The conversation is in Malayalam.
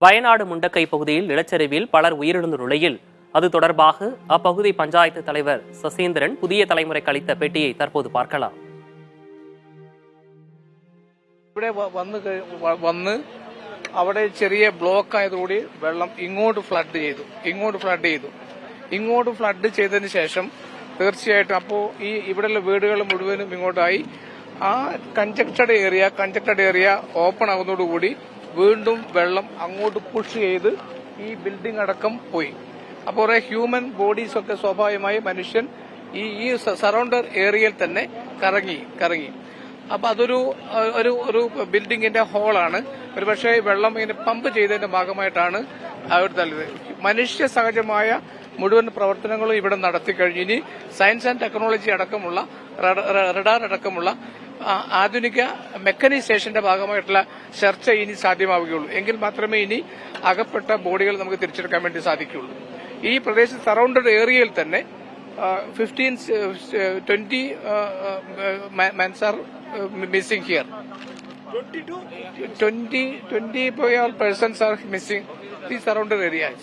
வயநாடு முண்டக்கை பகுதியில் நிலச்சரிவில் பலர் உயிரிழந்த நிலையில் அது தொடர்பாக அப்பகுதி பஞ்சாயத்து தலைவர் சசீந்திரன் புதிய தலைமுறைக்கு அளித்த பேட்டியை தற்போது பார்க்கலாம். അവിടെ ചെറിയ ബ്ലോക്ക് ആയതോടെ വെള്ളം ഇങ്ങോട്ട് ഫ്ലഡ് ചെയ്തതിന് ശേഷം തീർച്ചയായിട്ടും അപ്പോൾ ഈ ഇവിടെയുള്ള വീടുകൾ മുഴുവനും ഇങ്ങോട്ടായി ആ കൺജക്റ്റഡ് ഏരിയ ഓപ്പൺ ആകുന്നതോടുകൂടി വീണ്ടും വെള്ളം അങ്ങോട്ട് പുഷ് ചെയ്ത് ഈ ബിൽഡിംഗ് അടക്കം പോയി. അപ്പോൾ ഹ്യൂമൻ ബോഡീസ് ഒക്കെ സ്വാഭാവികമായി മനുഷ്യൻ ഈ സറൗണ്ടർ ഏരിയയിൽ തന്നെ കറങ്ങി. അപ്പൊ അതൊരു ഒരു ബിൽഡിംഗിന്റെ ഹോളാണ്. ഒരുപക്ഷെ വെള്ളം ഇങ്ങനെ പമ്പ് ചെയ്തതിന്റെ ഭാഗമായിട്ടാണ് അവർ തള്ളിയത്. മനുഷ്യ സഹജമായ മുഴുവൻ പ്രവർത്തനങ്ങളും ഇവിടെ നടത്തിക്കഴിഞ്ഞു. ഇനി സയൻസ് ആൻഡ് ടെക്നോളജി അടക്കമുള്ള റഡാർ അടക്കമുള്ള ആധുനിക മെക്കനൈസേഷന്റെ ഭാഗമായിട്ടുള്ള ചർച്ച ഇനി സാധ്യമാവുകയുള്ളൂ. എങ്കിൽ മാത്രമേ ഇനി അകപ്പെട്ട ബോഡികൾ നമുക്ക് തിരിച്ചെടുക്കാൻ വേണ്ടി സാധിക്കുകയുള്ളൂ. ഈ പ്രദേശത്ത് സറൗണ്ടഡ് ഏരിയയിൽ തന്നെ 20 men's R missing here. 20 persons are missing the surrounded areas.